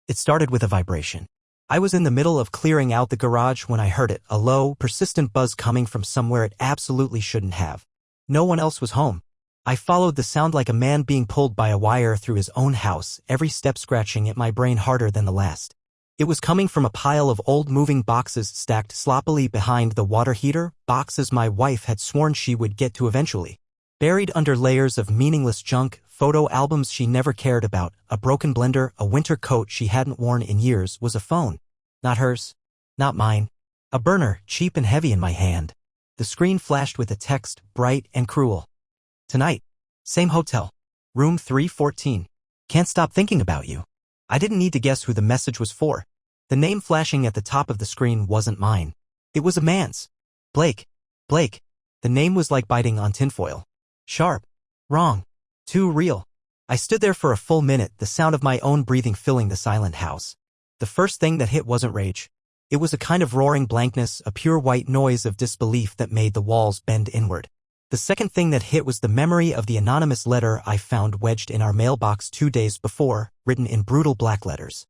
It started with a vibration. I was in the middle of clearing out the garage when I heard it, a low, persistent buzz coming from somewhere it absolutely shouldn't have. No one else was home. I followed the sound like a man being pulled by a wire through his own house, every step scratching at my brain harder than the last. It was coming from a pile of old moving boxes stacked sloppily behind the water heater, boxes my wife had sworn she would get to eventually. Buried under layers of meaningless junk, photo albums she never cared about, a broken blender, a winter coat she hadn't worn in years, was a phone. Not hers. Not mine. A burner, cheap and heavy in my hand. The screen flashed with a text, bright and cruel. Tonight. Same hotel. Room 314. Can't stop thinking about you. I didn't need to guess who the message was for. The name flashing at the top of the screen wasn't mine. It was a man's. Blake. Blake. The name was like biting on tinfoil. Sharp. Wrong. Too real. I stood there for a full minute, the sound of my own breathing filling the silent house. The first thing that hit wasn't rage. It was a kind of roaring blankness, a pure white noise of disbelief that made the walls bend inward. The second thing that hit was the memory of the anonymous letter I found wedged in our mailbox 2 days before, written in brutal black letters.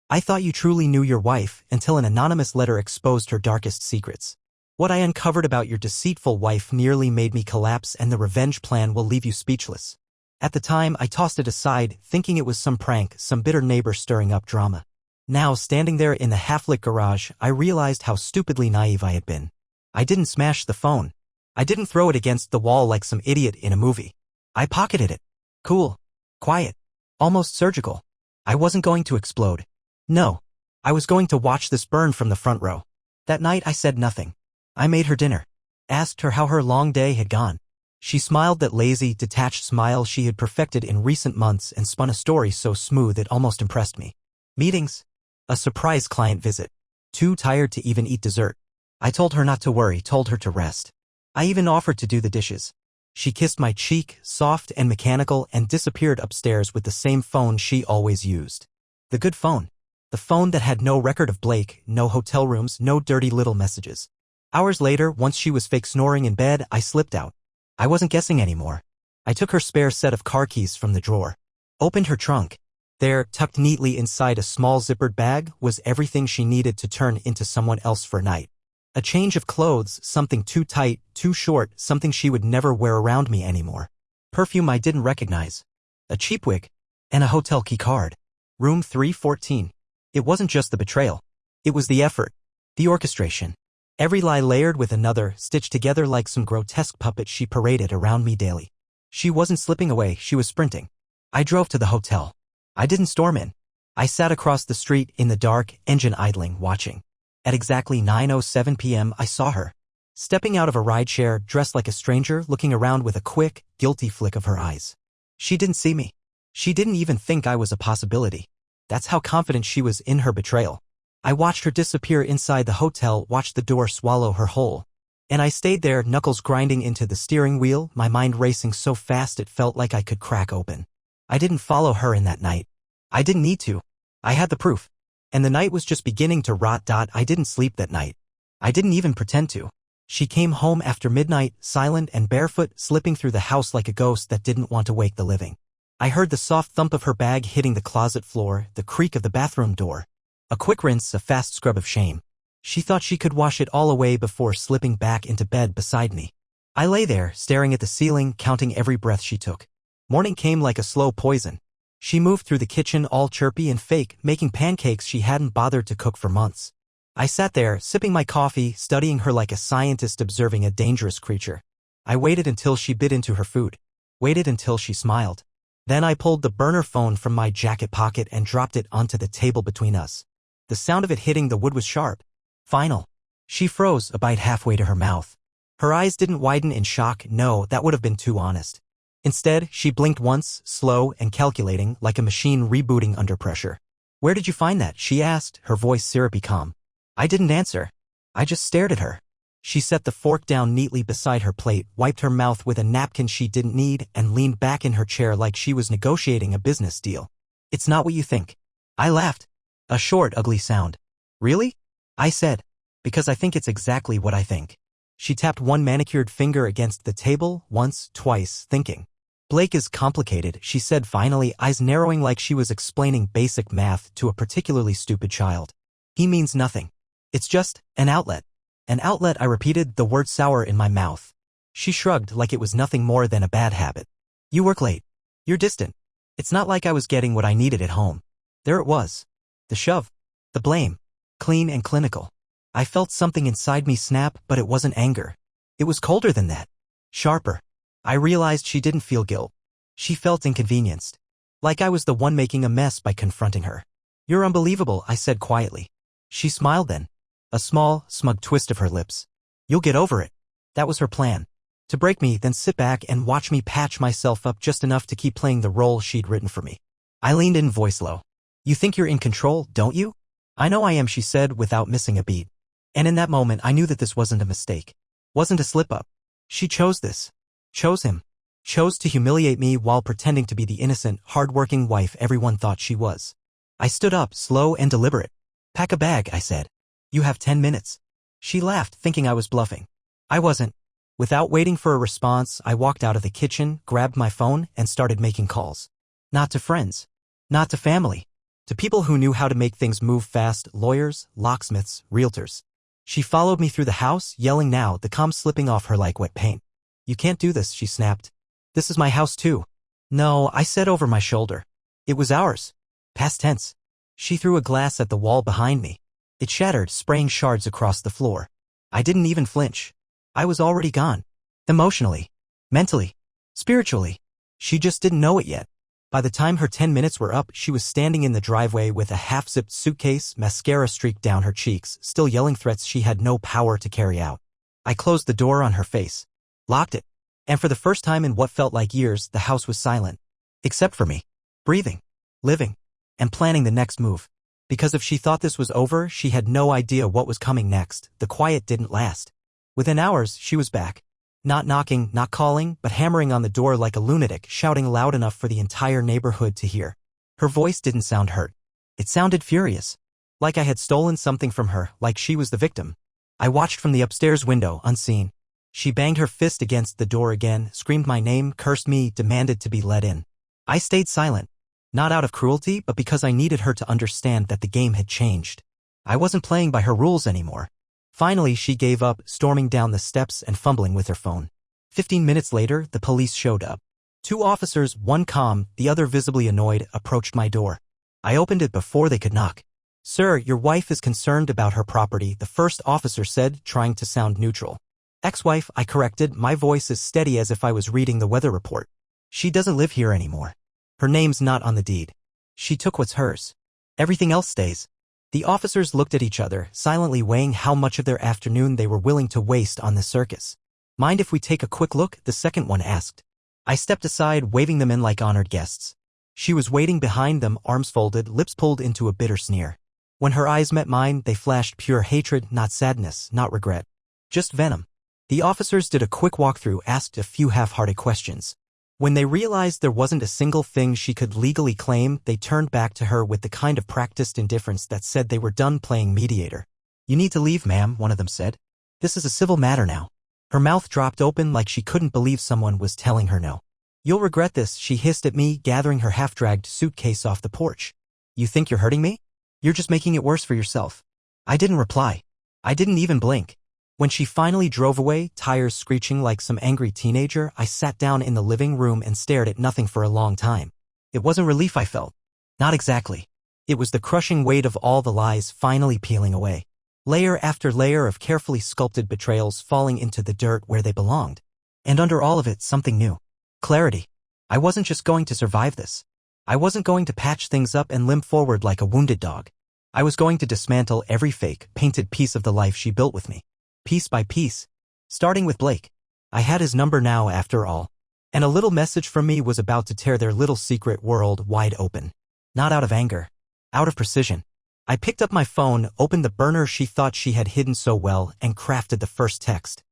I thought you truly knew your wife until an anonymous letter exposed her darkest secrets. What I uncovered about your deceitful wife nearly made me collapse, and the revenge plan will leave you speechless. At the time, I tossed it aside, thinking it was some prank, some bitter neighbor stirring up drama. Now, standing there in the half-lit garage, I realized how stupidly naive I had been. I didn't smash the phone. I didn't throw it against the wall like some idiot in a movie. I pocketed it. Cool. Quiet. Almost surgical. I wasn't going to explode. No. I was going to watch this burn from the front row. That night I said nothing. I made her dinner. Asked her how her long day had gone. She smiled that lazy, detached smile she had perfected in recent months and spun a story so smooth it almost impressed me. Meetings. A surprise client visit. Too tired to even eat dessert. I told her not to worry, told her to rest. I even offered to do the dishes. She kissed my cheek, soft and mechanical, and disappeared upstairs with the same phone she always used. The good phone. The phone that had no record of Blake, no hotel rooms, no dirty little messages. Hours later, once she was fake snoring in bed, I slipped out. I wasn't guessing anymore. I took her spare set of car keys from the drawer. Opened her trunk. There, tucked neatly inside a small zippered bag, was everything she needed to turn into someone else for a night. A change of clothes, something too tight, too short, something she would never wear around me anymore. Perfume I didn't recognize. A cheap wig. And a hotel key card. Room 314. It wasn't just the betrayal. It was the effort. The orchestration. Every lie layered with another, stitched together like some grotesque puppet she paraded around me daily. She wasn't slipping away, she was sprinting. I drove to the hotel. I didn't storm in. I sat across the street in the dark, engine idling, watching. At exactly 9:07 p.m. I saw her. Stepping out of a rideshare, dressed like a stranger, looking around with a quick, guilty flick of her eyes. She didn't see me. She didn't even think I was a possibility. That's how confident she was in her betrayal. I watched her disappear inside the hotel, watched the door swallow her whole. And I stayed there, knuckles grinding into the steering wheel, my mind racing so fast it felt like I could crack open. I didn't follow her in that night. I didn't need to. I had the proof. And the night was just beginning to rot. I didn't sleep that night. I didn't even pretend to. She came home after midnight, silent and barefoot, slipping through the house like a ghost that didn't want to wake the living. I heard the soft thump of her bag hitting the closet floor, the creak of the bathroom door. A quick rinse, a fast scrub of shame. She thought she could wash it all away before slipping back into bed beside me. I lay there, staring at the ceiling, counting every breath she took. Morning came like a slow poison. She moved through the kitchen all chirpy and fake, making pancakes she hadn't bothered to cook for months. I sat there, sipping my coffee, studying her like a scientist observing a dangerous creature. I waited until she bit into her food. Waited until she smiled. Then I pulled the burner phone from my jacket pocket and dropped it onto the table between us. The sound of it hitting the wood was sharp. Final. She froze, a bite halfway to her mouth. Her eyes didn't widen in shock, no, that would have been too honest. Instead, she blinked once, slow and calculating, like a machine rebooting under pressure. "Where did you find that?" she asked, her voice syrupy calm. I didn't answer. I just stared at her. She set the fork down neatly beside her plate, wiped her mouth with a napkin she didn't need, and leaned back in her chair like she was negotiating a business deal. "It's not what you think." I laughed. A short, ugly sound. "Really?" I said. "Because I think it's exactly what I think." She tapped one manicured finger against the table, once, twice, thinking. Blake is complicated, she said finally, eyes narrowing like she was explaining basic math to a particularly stupid child. He means nothing. It's just an outlet. An outlet, I repeated, the word sour in my mouth. She shrugged like it was nothing more than a bad habit. You work late. You're distant. It's not like I was getting what I needed at home. There it was. The shove. The blame. Clean and clinical. I felt something inside me snap, but it wasn't anger. It was colder than that. Sharper. I realized she didn't feel guilt. She felt inconvenienced. Like I was the one making a mess by confronting her. You're unbelievable, I said quietly. She smiled then. A small, smug twist of her lips. You'll get over it. That was her plan. To break me, then sit back and watch me patch myself up just enough to keep playing the role she'd written for me. I leaned in, voice low. You think you're in control, don't you? I know I am, she said without missing a beat. And in that moment I knew that this wasn't a mistake. Wasn't a slip-up. She chose this. Chose him. Chose to humiliate me while pretending to be the innocent, hard-working wife everyone thought she was. I stood up, slow and deliberate. Pack a bag, I said. You have 10 minutes. She laughed, thinking I was bluffing. I wasn't. Without waiting for a response, I walked out of the kitchen, grabbed my phone, and started making calls. Not to friends. Not to family. To people who knew how to make things move fast, lawyers, locksmiths, realtors. She followed me through the house, yelling now, the calm slipping off her like wet paint. You can't do this, she snapped. This is my house too. No, I said over my shoulder. It was ours. Past tense. She threw a glass at the wall behind me. It shattered, spraying shards across the floor. I didn't even flinch. I was already gone. Emotionally. Mentally. Spiritually. She just didn't know it yet. By the time her 10 minutes were up, she was standing in the driveway with a half-zipped suitcase, mascara streaked down her cheeks, still yelling threats she had no power to carry out. I closed the door on her face. Locked it. And for the first time in what felt like years, the house was silent. Except for me. Breathing. Living. And planning the next move. Because if she thought this was over, she had no idea what was coming next. The quiet didn't last. Within hours, she was back. Not knocking, not calling, but hammering on the door like a lunatic, shouting loud enough for the entire neighborhood to hear. Her voice didn't sound hurt. It sounded furious. Like I had stolen something from her, like she was the victim. I watched from the upstairs window, unseen. She banged her fist against the door again, screamed my name, cursed me, demanded to be let in. I stayed silent. Not out of cruelty, but because I needed her to understand that the game had changed. I wasn't playing by her rules anymore. Finally, she gave up, storming down the steps and fumbling with her phone. 15 minutes later, the police showed up. 2 officers, one calm, the other visibly annoyed, approached my door. I opened it before they could knock. Sir, your wife is concerned about her property, the first officer said, trying to sound neutral. Ex-wife, I corrected, my voice as steady as if I was reading the weather report. She doesn't live here anymore. Her name's not on the deed. She took what's hers. Everything else stays. The officers looked at each other, silently weighing how much of their afternoon they were willing to waste on the circus. Mind if we take a quick look? The second one asked. I stepped aside, waving them in like honored guests. She was waiting behind them, arms folded, lips pulled into a bitter sneer. When her eyes met mine, they flashed pure hatred, not sadness, not regret. Just venom. The officers did a quick walkthrough, asked a few half-hearted questions. When they realized there wasn't a single thing she could legally claim, they turned back to her with the kind of practiced indifference that said they were done playing mediator. You need to leave, ma'am, one of them said. This is a civil matter now. Her mouth dropped open like she couldn't believe someone was telling her no. You'll regret this, she hissed at me, gathering her half-dragged suitcase off the porch. You think you're hurting me? You're just making it worse for yourself. I didn't reply. I didn't even blink. When she finally drove away, tires screeching like some angry teenager, I sat down in the living room and stared at nothing for a long time. It wasn't relief I felt. Not exactly. It was the crushing weight of all the lies finally peeling away. Layer after layer of carefully sculpted betrayals falling into the dirt where they belonged. And under all of it, something new. Clarity. I wasn't just going to survive this. I wasn't going to patch things up and limp forward like a wounded dog. I was going to dismantle every fake, painted piece of the life she built with me. Piece by piece. Starting with Blake. I had his number now after all. And a little message from me was about to tear their little secret world wide open. Not out of anger. Out of precision. I picked up my phone, opened the burner she thought she had hidden so well, and crafted the first text.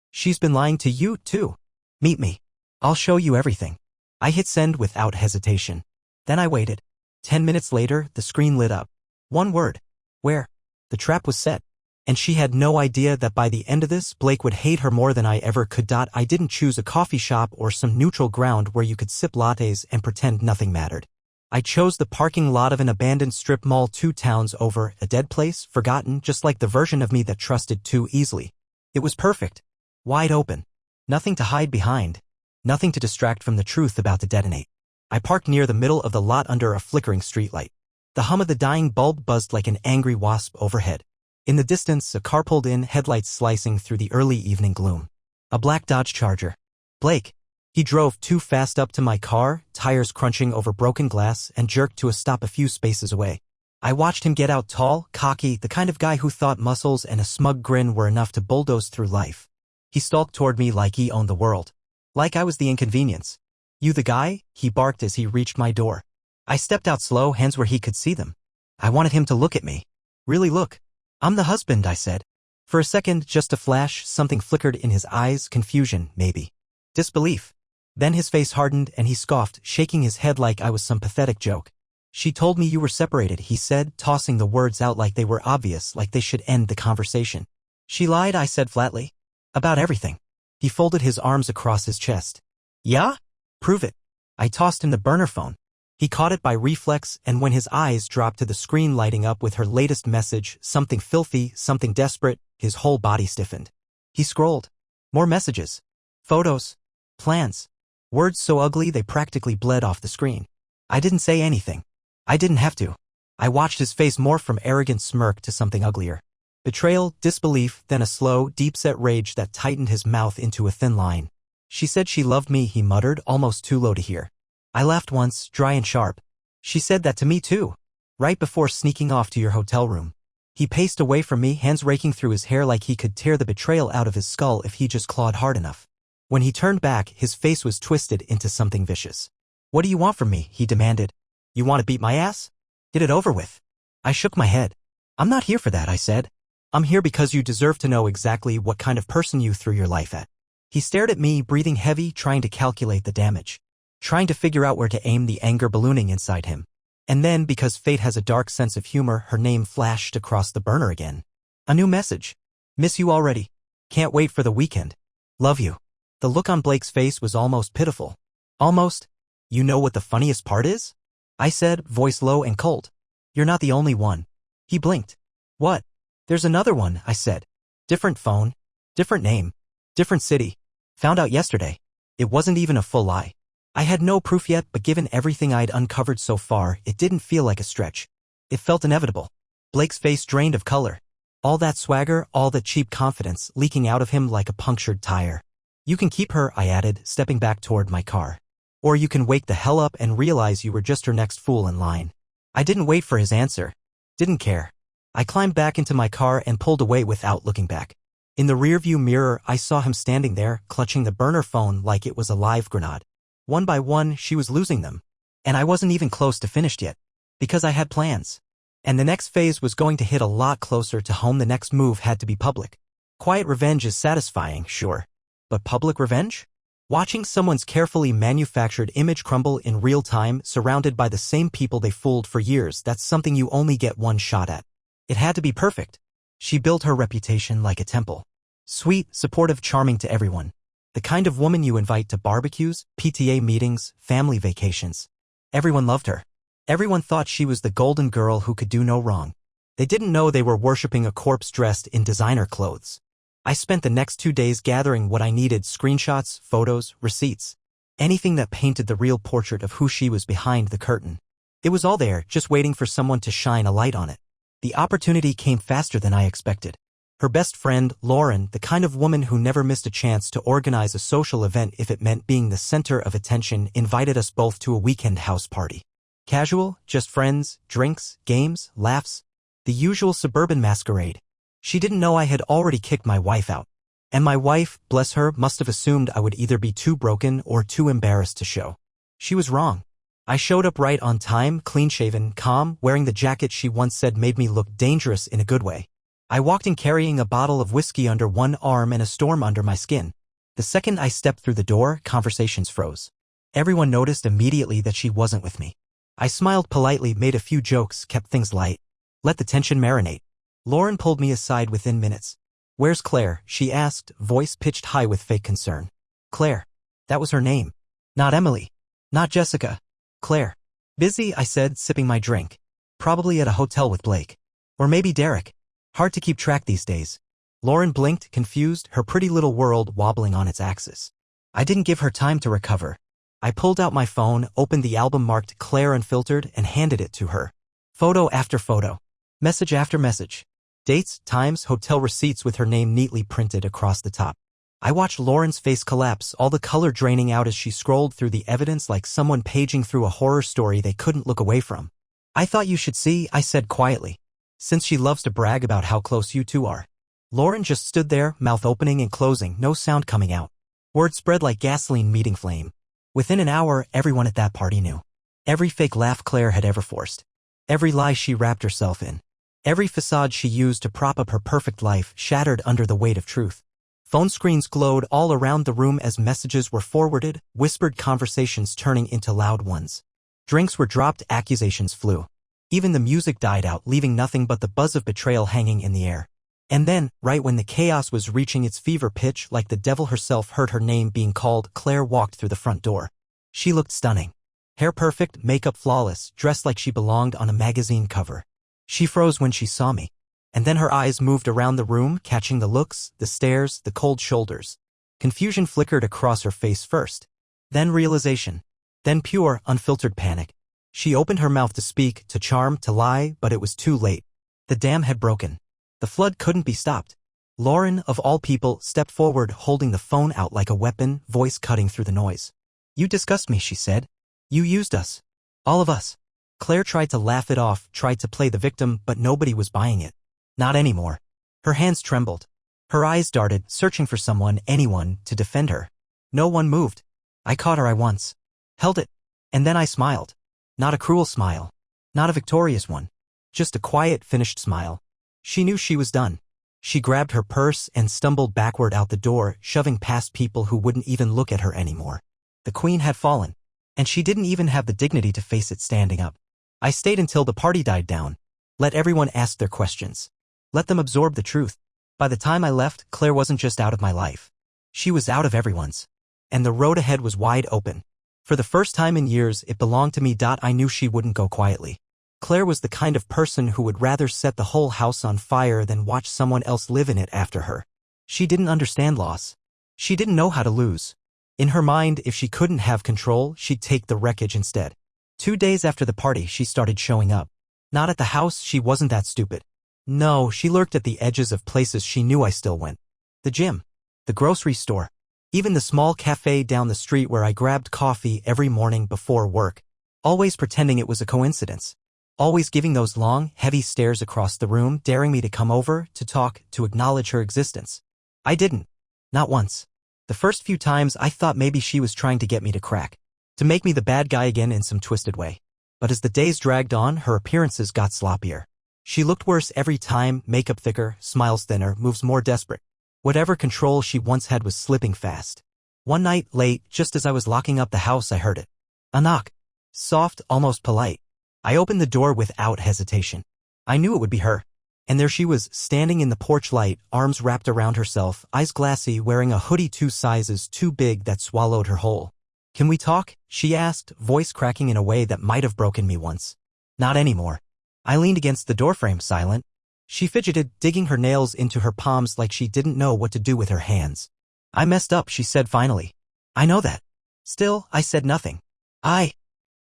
She's been lying to you, too. Meet me. I'll show you everything. I hit send without hesitation. Then I waited. 10 minutes later, the screen lit up. One word. Where? The trap was set. And she had no idea that by the end of this, Blake would hate her more than I ever could. I didn't choose a coffee shop or some neutral ground where you could sip lattes and pretend nothing mattered. I chose the parking lot of an abandoned strip mall 2 towns over, a dead place, forgotten, just like the version of me that trusted too easily. It was perfect. Wide open. Nothing to hide behind. Nothing to distract from the truth about to detonate. I parked near the middle of the lot under a flickering streetlight. The hum of the dying bulb buzzed like an angry wasp overhead. In the distance, a car pulled in, headlights slicing through the early evening gloom. A black Dodge Charger. Blake. He drove too fast up to my car, tires crunching over broken glass, and jerked to a stop a few spaces away. I watched him get out, tall, cocky, the kind of guy who thought muscles and a smug grin were enough to bulldoze through life. He stalked toward me like he owned the world. Like I was the inconvenience. "You the guy?" he barked as he reached my door. I stepped out slow, hands where he could see them. I wanted him to look at me. Really look. "I'm the husband," I said. For a second, just a flash, something flickered in his eyes, confusion, maybe. Disbelief. Then his face hardened and he scoffed, shaking his head like I was some pathetic joke. "She told me you were separated," he said, tossing the words out like they were obvious, like they should end the conversation. "She lied," I said flatly. "About everything." He folded his arms across his chest. "Yeah? Prove it." I tossed him the burner phone. He caught it by reflex, and when his eyes dropped to the screen lighting up with her latest message, something filthy, something desperate, his whole body stiffened. He scrolled. More messages. Photos. Plans. Words so ugly they practically bled off the screen. I didn't say anything. I didn't have to. I watched his face morph from arrogant smirk to something uglier. Betrayal, disbelief, then a slow, deep-set rage that tightened his mouth into a thin line. "She said she loved me," he muttered, almost too low to hear. I laughed once, dry and sharp. "She said that to me too. Right before sneaking off to your hotel room." He paced away from me, hands raking through his hair like he could tear the betrayal out of his skull if he just clawed hard enough. When he turned back, his face was twisted into something vicious. "What do you want from me?" he demanded. "You want to beat my ass? Get it over with." I shook my head. "I'm not here for that," I said. "I'm here because you deserve to know exactly what kind of person you threw your life at." He stared at me, breathing heavy, trying to calculate the damage. Trying to figure out where to aim the anger ballooning inside him. And then, because fate has a dark sense of humor, her name flashed across the burner again. A new message. "Miss you already. Can't wait for the weekend. Love you." The look on Blake's face was almost pitiful. Almost. "You know what the funniest part is?" I said, voice low and cold. "You're not the only one." He blinked. "What?" "There's another one," I said. "Different phone. Different name. Different city. Found out yesterday." It wasn't even a full lie. I had no proof yet, but given everything I'd uncovered so far, it didn't feel like a stretch. It felt inevitable. Blake's face drained of color. All that swagger, all that cheap confidence, leaking out of him like a punctured tire. "You can keep her," I added, stepping back toward my car. "Or you can wake the hell up and realize you were just her next fool in line." I didn't wait for his answer. Didn't care. I climbed back into my car and pulled away without looking back. In the rearview mirror, I saw him standing there, clutching the burner phone like it was a live grenade. One by one, she was losing them. And I wasn't even close to finished yet. Because I had plans. And the next phase was going to hit a lot closer to home. The next move had to be public. Quiet revenge is satisfying, sure. But public revenge? Watching someone's carefully manufactured image crumble in real time, surrounded by the same people they fooled for years, that's something you only get one shot at. It had to be perfect. She built her reputation like a temple. Sweet, supportive, charming to everyone. The kind of woman you invite to barbecues, PTA meetings, family vacations. Everyone loved her. Everyone thought she was the golden girl who could do no wrong. They didn't know they were worshipping a corpse dressed in designer clothes. I spent the next 2 days gathering what I needed: screenshots, photos, receipts. Anything that painted the real portrait of who she was behind the curtain. It was all there, just waiting for someone to shine a light on it. The opportunity came faster than I expected. Her best friend, Lauren, the kind of woman who never missed a chance to organize a social event if it meant being the center of attention, invited us both to a weekend house party. Casual, just friends, drinks, games, laughs. The usual suburban masquerade. She didn't know I had already kicked my wife out. And my wife, bless her, must have assumed I would either be too broken or too embarrassed to show. She was wrong. I showed up right on time, clean-shaven, calm, wearing the jacket she once said made me look dangerous in a good way. I walked in carrying a bottle of whiskey under one arm and a storm under my skin. The second I stepped through the door, conversations froze. Everyone noticed immediately that she wasn't with me. I smiled politely, made a few jokes, kept things light. Let the tension marinate. Lauren pulled me aside within minutes. Where's Claire? She asked, voice pitched high with fake concern. Claire. That was her name. Not Emily. Not Jessica. Claire. Busy, I said, sipping my drink. Probably at a hotel with Blake. Or maybe Derek. Hard to keep track these days. Lauren blinked, confused, her pretty little world wobbling on its axis. I didn't give her time to recover. I pulled out my phone, opened the album marked Claire Unfiltered, and handed it to her. Photo after photo. Message after message. Dates, times, hotel receipts with her name neatly printed across the top. I watched Lauren's face collapse, all the color draining out as she scrolled through the evidence like someone paging through a horror story they couldn't look away from. I thought you should see, I said quietly. Since she loves to brag about how close you two are. Lauren just stood there, mouth opening and closing, no sound coming out. Word spread like gasoline meeting flame. Within an hour, everyone at that party knew. Every fake laugh Claire had ever forced. Every lie she wrapped herself in. Every facade she used to prop up her perfect life shattered under the weight of truth. Phone screens glowed all around the room as messages were forwarded, whispered conversations turning into loud ones. Drinks were dropped, accusations flew. Even the music died out, leaving nothing but the buzz of betrayal hanging in the air. And then, right when the chaos was reaching its fever pitch, like the devil herself heard her name being called, Claire walked through the front door. She looked stunning. Hair perfect, makeup flawless, dressed like she belonged on a magazine cover. She froze when she saw me. And then her eyes moved around the room, catching the looks, the stares, the cold shoulders. Confusion flickered across her face first. Then realization. Then pure, unfiltered panic. She opened her mouth to speak, to charm, to lie, but it was too late. The dam had broken. The flood couldn't be stopped. Lauren, of all people, stepped forward, holding the phone out like a weapon, voice cutting through the noise. You disgust me, she said. You used us. All of us. Claire tried to laugh it off, tried to play the victim, but nobody was buying it. Not anymore. Her hands trembled. Her eyes darted, searching for someone, anyone, to defend her. No one moved. I caught her eye once. Held it. And then I smiled. Not a cruel smile. Not a victorious one. Just a quiet, finished smile. She knew she was done. She grabbed her purse and stumbled backward out the door, shoving past people who wouldn't even look at her anymore. The queen had fallen. And she didn't even have the dignity to face it standing up. I stayed until the party died down. Let everyone ask their questions. Let them absorb the truth. By the time I left, Claire wasn't just out of my life. She was out of everyone's. And the road ahead was wide open. For the first time in years, it belonged to me. I knew she wouldn't go quietly. Claire was the kind of person who would rather set the whole house on fire than watch someone else live in it after her. She didn't understand loss. She didn't know how to lose. In her mind, if she couldn't have control, she'd take the wreckage instead. 2 days after the party, she started showing up. Not at the house, she wasn't that stupid. No, she lurked at the edges of places she knew I still went. The gym. The grocery store. Even the small cafe down the street where I grabbed coffee every morning before work. Always pretending it was a coincidence. Always giving those long, heavy stares across the room, daring me to come over, to talk, to acknowledge her existence. I didn't. Not once. The first few times I thought maybe she was trying to get me to crack. To make me the bad guy again in some twisted way. But as the days dragged on, her appearances got sloppier. She looked worse every time, makeup thicker, smiles thinner, moves more desperate. Whatever control she once had was slipping fast. One night, late, just as I was locking up the house, I heard it. A knock. Soft, almost polite. I opened the door without hesitation. I knew it would be her. And there she was, standing in the porch light, arms wrapped around herself, eyes glassy, wearing a hoodie 2 sizes too big that swallowed her whole. Can we talk? She asked, voice cracking in a way that might have broken me once. Not anymore. I leaned against the doorframe, silent. She fidgeted, digging her nails into her palms like she didn't know what to do with her hands. I messed up, she said finally. I know that. Still, I said nothing.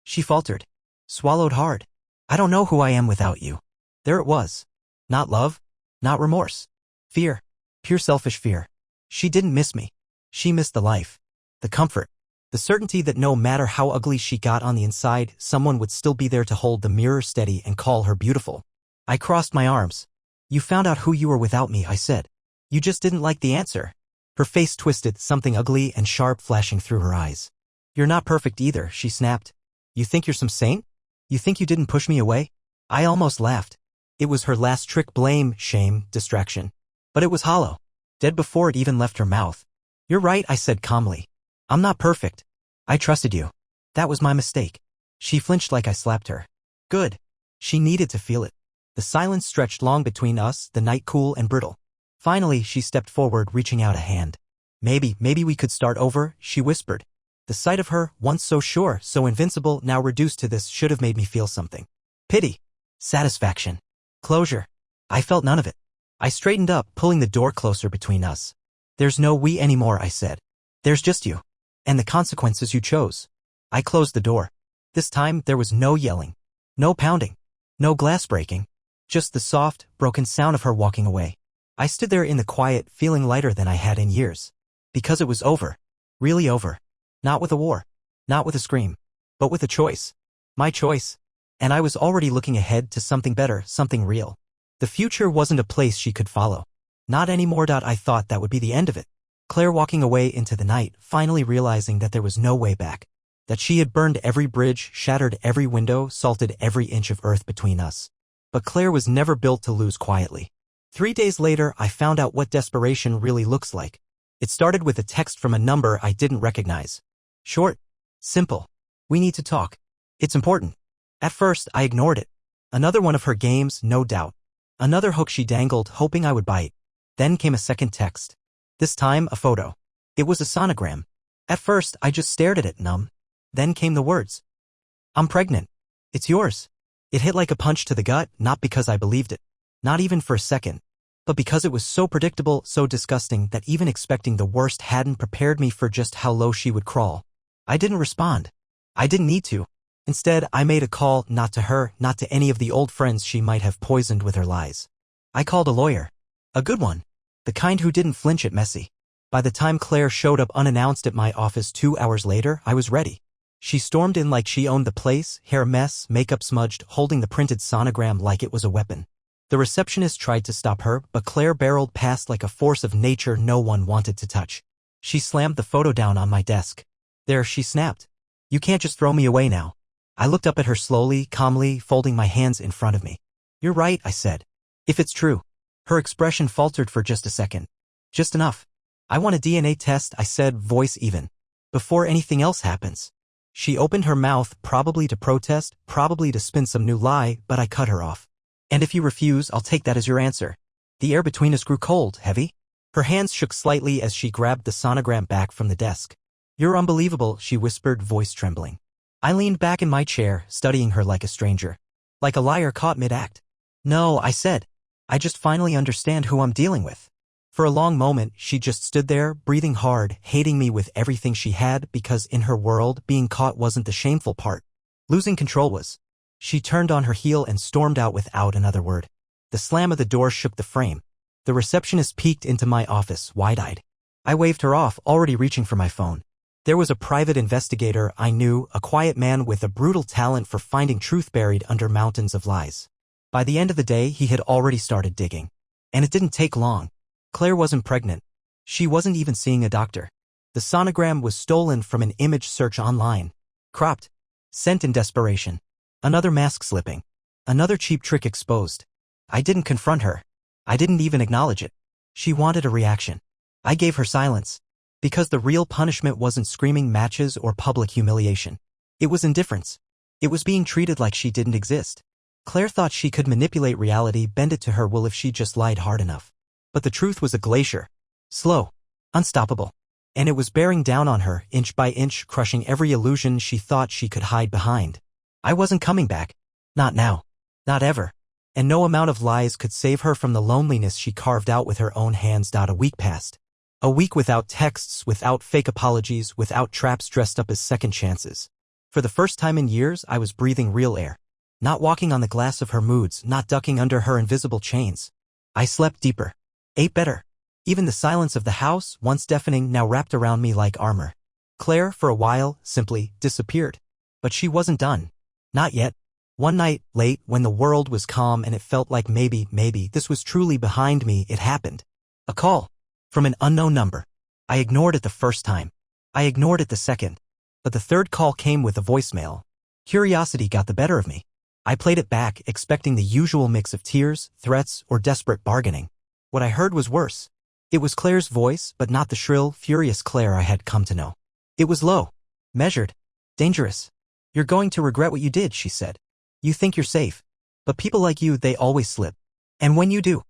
She faltered. Swallowed hard. I don't know who I am without you. There it was. Not love. Not remorse. Fear. Pure selfish fear. She didn't miss me. She missed the life. The comfort. The certainty that no matter how ugly she got on the inside, someone would still be there to hold the mirror steady and call her beautiful. I crossed my arms. You found out who you were without me, I said. You just didn't like the answer. Her face twisted, something ugly and sharp flashing through her eyes. You're not perfect either, she snapped. You think you're some saint? You think you didn't push me away? I almost laughed. It was her last trick, blame, shame, distraction. But it was hollow. Dead before it even left her mouth. You're right, I said calmly. I'm not perfect. I trusted you. That was my mistake. She flinched like I slapped her. Good. She needed to feel it. The silence stretched long between us, the night cool and brittle. Finally, she stepped forward, reaching out a hand. Maybe we could start over, she whispered. The sight of her, once so sure, so invincible, now reduced to this, should have made me feel something. Pity. Satisfaction. Closure. I felt none of it. I straightened up, pulling the door closer between us. There's no we anymore, I said. There's just you. And the consequences you chose. I closed the door. This time, there was no yelling. No pounding. No glass breaking. Just the soft, broken sound of her walking away. I stood there in the quiet, feeling lighter than I had in years. Because it was over. Really over. Not with a war. Not with a scream. But with a choice. My choice. And I was already looking ahead to something better, something real. The future wasn't a place she could follow. Not anymore. I thought that would be the end of it. Claire walking away into the night, finally realizing that there was no way back. That she had burned every bridge, shattered every window, salted every inch of earth between us. But Claire was never built to lose quietly. 3 days later, I found out what desperation really looks like. It started with a text from a number I didn't recognize. Short. Simple. We need to talk. It's important. At first, I ignored it. Another one of her games, no doubt. Another hook she dangled, hoping I would bite. Then came a second text. This time, a photo. It was a sonogram. At first, I just stared at it, numb. Then came the words. I'm pregnant. It's yours. It hit like a punch to the gut, not because I believed it. Not even for a second. But because it was so predictable, so disgusting, that even expecting the worst hadn't prepared me for just how low she would crawl. I didn't respond. I didn't need to. Instead, I made a call, not to her, not to any of the old friends she might have poisoned with her lies. I called a lawyer. A good one. The kind who didn't flinch at messy. By the time Claire showed up unannounced at my office 2 hours later, I was ready. She stormed in like she owned the place, hair a mess, makeup smudged, holding the printed sonogram like it was a weapon. The receptionist tried to stop her, but Claire barreled past like a force of nature no one wanted to touch. She slammed the photo down on my desk. There, she snapped. You can't just throw me away now. I looked up at her slowly, calmly, folding my hands in front of me. You're right, I said. If it's true. Her expression faltered for just a second. Just enough. I want a DNA test, I said, voice even. Before anything else happens. She opened her mouth, probably to protest, probably to spin some new lie, but I cut her off. And if you refuse, I'll take that as your answer. The air between us grew cold, heavy. Her hands shook slightly as she grabbed the sonogram back from the desk. You're unbelievable, she whispered, voice trembling. I leaned back in my chair, studying her like a stranger. Like a liar caught mid-act. No, I said. I just finally understand who I'm dealing with. For a long moment, she just stood there, breathing hard, hating me with everything she had, because in her world, being caught wasn't the shameful part. Losing control was. She turned on her heel and stormed out without another word. The slam of the door shook the frame. The receptionist peeked into my office, wide-eyed. I waved her off, already reaching for my phone. There was a private investigator I knew, a quiet man with a brutal talent for finding truth buried under mountains of lies. By the end of the day, he had already started digging. And it didn't take long. Claire wasn't pregnant. She wasn't even seeing a doctor. The sonogram was stolen from an image search online. Cropped. Sent in desperation. Another mask slipping. Another cheap trick exposed. I didn't confront her. I didn't even acknowledge it. She wanted a reaction. I gave her silence. Because the real punishment wasn't screaming matches or public humiliation. It was indifference. It was being treated like she didn't exist. Claire thought she could manipulate reality, bend it to her will if she just lied hard enough. But the truth was a glacier. Slow. Unstoppable. And it was bearing down on her, inch by inch, crushing every illusion she thought she could hide behind. I wasn't coming back. Not now. Not ever. And no amount of lies could save her from the loneliness she carved out with her own hands. A week passed. A week without texts, without fake apologies, without traps dressed up as second chances. For the first time in years, I was breathing real air. Not walking on the glass of her moods, not ducking under her invisible chains. I slept deeper. Ate better. Even the silence of the house, once deafening, now wrapped around me like armor. Claire, for a while, simply disappeared. But she wasn't done. Not yet. One night, late, when the world was calm and it felt like maybe this was truly behind me, it happened. A call. From an unknown number. I ignored it the first time. I ignored it the second. But the third call came with a voicemail. Curiosity got the better of me. I played it back, expecting the usual mix of tears, threats, or desperate bargaining. What I heard was worse. It was Claire's voice, but not the shrill, furious Claire I had come to know. It was low. Measured. Dangerous. You're going to regret what you did, she said. You think you're safe. But people like you, they always slip. And when you do,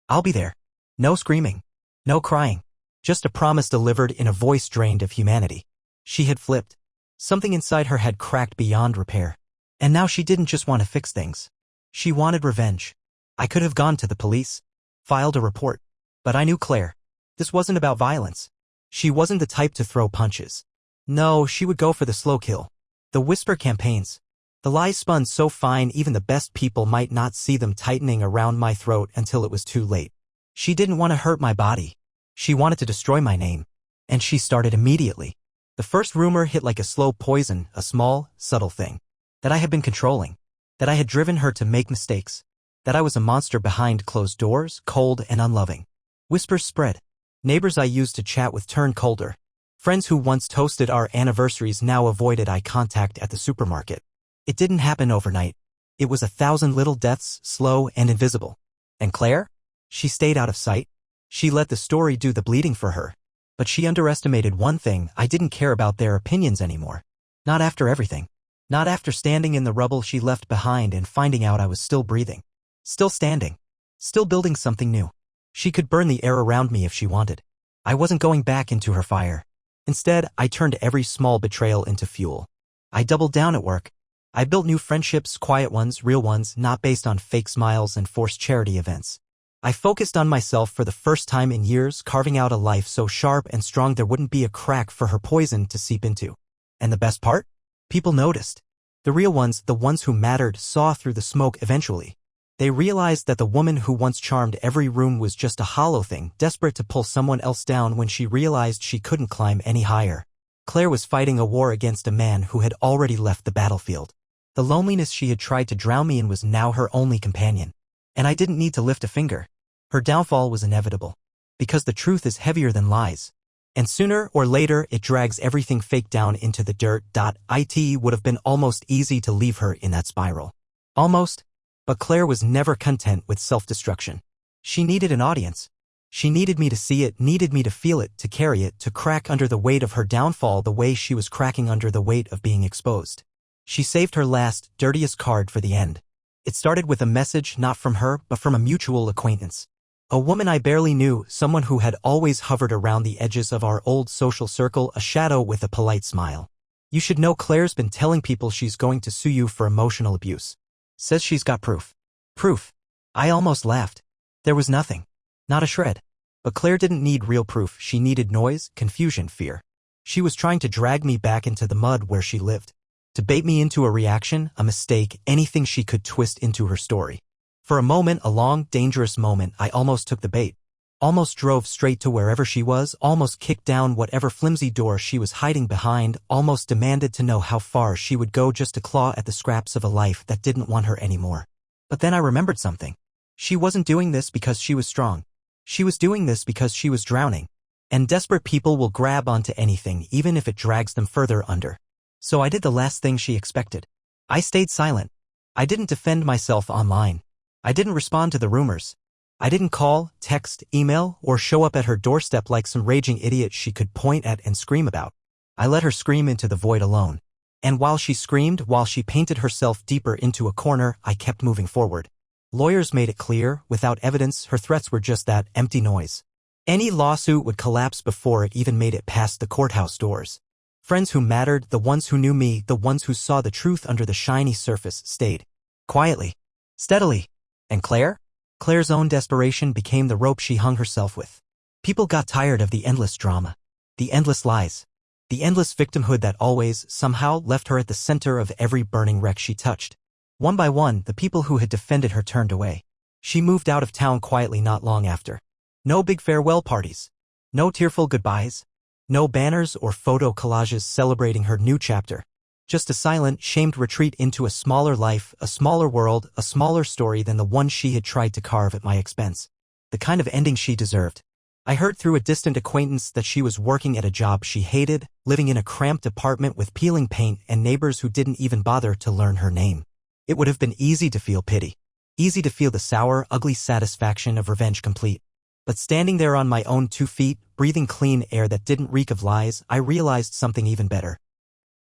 I'll be there. No screaming. No crying. Just a promise delivered in a voice drained of humanity. She had flipped. Something inside her had cracked beyond repair. And now she didn't just want to fix things. She wanted revenge. I could have gone to the police, filed a report. But I knew Claire. This wasn't about violence. She wasn't the type to throw punches. No, she would go for the slow kill. The whisper campaigns. The lies spun so fine even the best people might not see them tightening around my throat until it was too late. She didn't want to hurt my body. She wanted to destroy my name. And she started immediately. The first rumor hit like a slow poison, a small, subtle thing. That I had been controlling. That I had driven her to make mistakes. That I was a monster behind closed doors, cold and unloving. Whispers spread. Neighbors I used to chat with turned colder. Friends who once toasted our anniversaries now avoided eye contact at the supermarket. It didn't happen overnight. It was 1,000 little deaths, slow and invisible. And Claire? She stayed out of sight. She let the story do the bleeding for her. But she underestimated one thing: I didn't care about their opinions anymore. Not after everything. Not after standing in the rubble she left behind and finding out I was still breathing. Still standing. Still building something new. She could burn the air around me if she wanted. I wasn't going back into her fire. Instead, I turned every small betrayal into fuel. I doubled down at work. I built new friendships, quiet ones, real ones, not based on fake smiles and forced charity events. I focused on myself for the first time in years, carving out a life so sharp and strong there wouldn't be a crack for her poison to seep into. And the best part? People noticed. The real ones, the ones who mattered, saw through the smoke eventually. They realized that the woman who once charmed every room was just a hollow thing, desperate to pull someone else down when she realized she couldn't climb any higher. Claire was fighting a war against a man who had already left the battlefield. The loneliness she had tried to drown me in was now her only companion. And I didn't need to lift a finger. Her downfall was inevitable. Because the truth is heavier than lies. And sooner or later it drags everything fake down into the dirt. It would have been almost easy to leave her in that spiral. Almost. But Claire was never content with self-destruction. She needed an audience. She needed me to see it, needed me to feel it, to carry it, to crack under the weight of her downfall the way she was cracking under the weight of being exposed. She saved her last, dirtiest card for the end. It started with a message not from her, but from a mutual acquaintance. A woman I barely knew, someone who had always hovered around the edges of our old social circle, a shadow with a polite smile. You should know Claire's been telling people she's going to sue you for emotional abuse. Says she's got proof. Proof. I almost laughed. There was nothing. Not a shred. But Claire didn't need real proof. She needed noise, confusion, fear. She was trying to drag me back into the mud where she lived. To bait me into a reaction, a mistake, anything she could twist into her story. For a moment, a long, dangerous moment, I almost took the bait. Almost drove straight to wherever she was, almost kicked down whatever flimsy door she was hiding behind, almost demanded to know how far she would go just to claw at the scraps of a life that didn't want her anymore. But then I remembered something. She wasn't doing this because she was strong. She was doing this because she was drowning. And desperate people will grab onto anything, even if it drags them further under. So I did the last thing she expected. I stayed silent. I didn't defend myself online. I didn't respond to the rumors. I didn't call, text, email, or show up at her doorstep like some raging idiot she could point at and scream about. I let her scream into the void alone. And while she screamed, while she painted herself deeper into a corner, I kept moving forward. Lawyers made it clear, without evidence, her threats were just that, empty noise. Any lawsuit would collapse before it even made it past the courthouse doors. Friends who mattered, the ones who knew me, the ones who saw the truth under the shiny surface, stayed. Quietly. Steadily. And Claire? Claire's own desperation became the rope she hung herself with. People got tired of the endless drama. The endless lies. The endless victimhood that always, somehow, left her at the center of every burning wreck she touched. One by one, the people who had defended her turned away. She moved out of town quietly not long after. No big farewell parties. No tearful goodbyes. No banners or photo collages celebrating her new chapter. Just a silent, shamed retreat into a smaller life, a smaller world, a smaller story than the one she had tried to carve at my expense. The kind of ending she deserved. I heard through a distant acquaintance that she was working at a job she hated, living in a cramped apartment with peeling paint and neighbors who didn't even bother to learn her name. It would have been easy to feel pity. Easy to feel the sour, ugly satisfaction of revenge complete. But standing there on my own 2 feet, breathing clean air that didn't reek of lies, I realized something even better.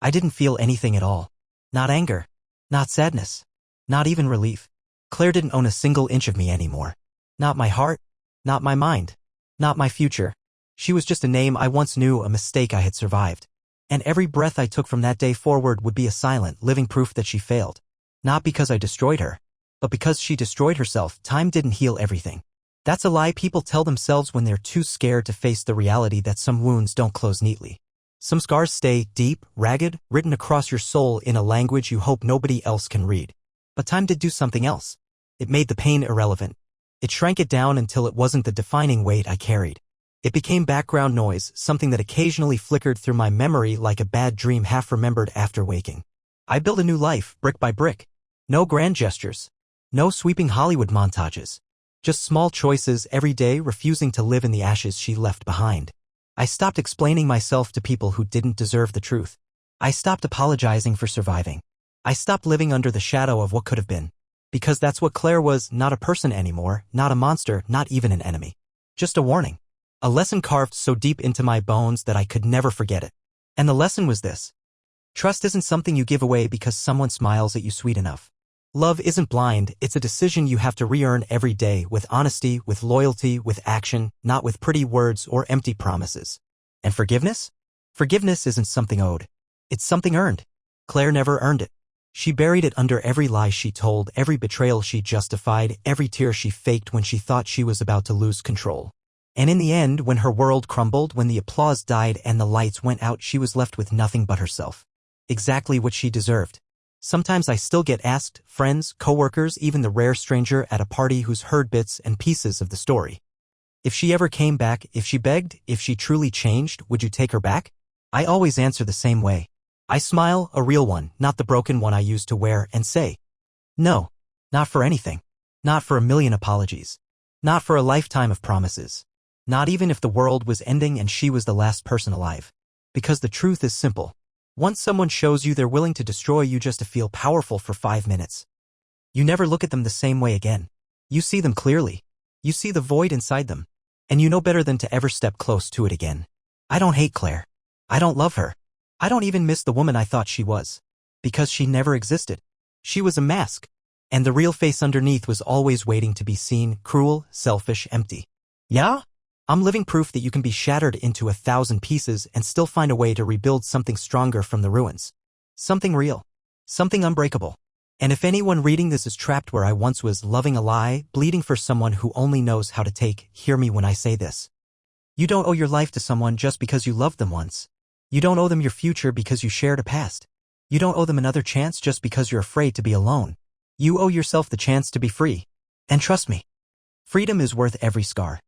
I didn't feel anything at all. Not anger. Not sadness. Not even relief. Claire didn't own a single inch of me anymore. Not my heart, not my mind, not my future. She was just a name I once knew, a mistake I had survived. And every breath I took from that day forward would be a silent, living proof that she failed. Not because I destroyed her, but because she destroyed herself. Time didn't heal everything. That's a lie people tell themselves when they're too scared to face the reality that some wounds don't close neatly. Some scars stay deep, ragged, written across your soul in a language you hope nobody else can read. But time did do something else. It made the pain irrelevant. It shrank it down until it wasn't the defining weight I carried. It became background noise, something that occasionally flickered through my memory like a bad dream half remembered after waking. I built a new life, brick by brick. No grand gestures. No sweeping Hollywood montages. Just small choices every day, refusing to live in the ashes she left behind. I stopped explaining myself to people who didn't deserve the truth. I stopped apologizing for surviving. I stopped living under the shadow of what could have been. Because that's what Claire was, not a person anymore, not a monster, not even an enemy. Just a warning. A lesson carved so deep into my bones that I could never forget it. And the lesson was this. Trust isn't something you give away because someone smiles at you sweet enough. Love isn't blind, it's a decision you have to re-earn every day with honesty, with loyalty, with action, not with pretty words or empty promises. And forgiveness? Forgiveness isn't something owed. It's something earned. Claire never earned it. She buried it under every lie she told, every betrayal she justified, every tear she faked when she thought she was about to lose control. And in the end, when her world crumbled, when the applause died and the lights went out, she was left with nothing but herself. Exactly what she deserved. Sometimes I still get asked, friends, coworkers, even the rare stranger at a party who's heard bits and pieces of the story. If she ever came back, if she begged, if she truly changed, would you take her back? I always answer the same way. I smile, a real one, not the broken one I used to wear, and say, no, not for anything. Not for a million apologies. Not for a lifetime of promises. Not even if the world was ending and she was the last person alive. Because the truth is simple. Once someone shows you they're willing to destroy you just to feel powerful for 5 minutes, you never look at them the same way again. You see them clearly. You see the void inside them. And you know better than to ever step close to it again. I don't hate Claire. I don't love her. I don't even miss the woman I thought she was. Because she never existed. She was a mask. And the real face underneath was always waiting to be seen, cruel, selfish, empty. Yeah? I'm living proof that you can be shattered into 1,000 pieces and still find a way to rebuild something stronger from the ruins. Something real. Something unbreakable. And if anyone reading this is trapped where I once was, loving a lie, bleeding for someone who only knows how to take, hear me when I say this. You don't owe your life to someone just because you loved them once. You don't owe them your future because you shared a past. You don't owe them another chance just because you're afraid to be alone. You owe yourself the chance to be free. And trust me, freedom is worth every scar.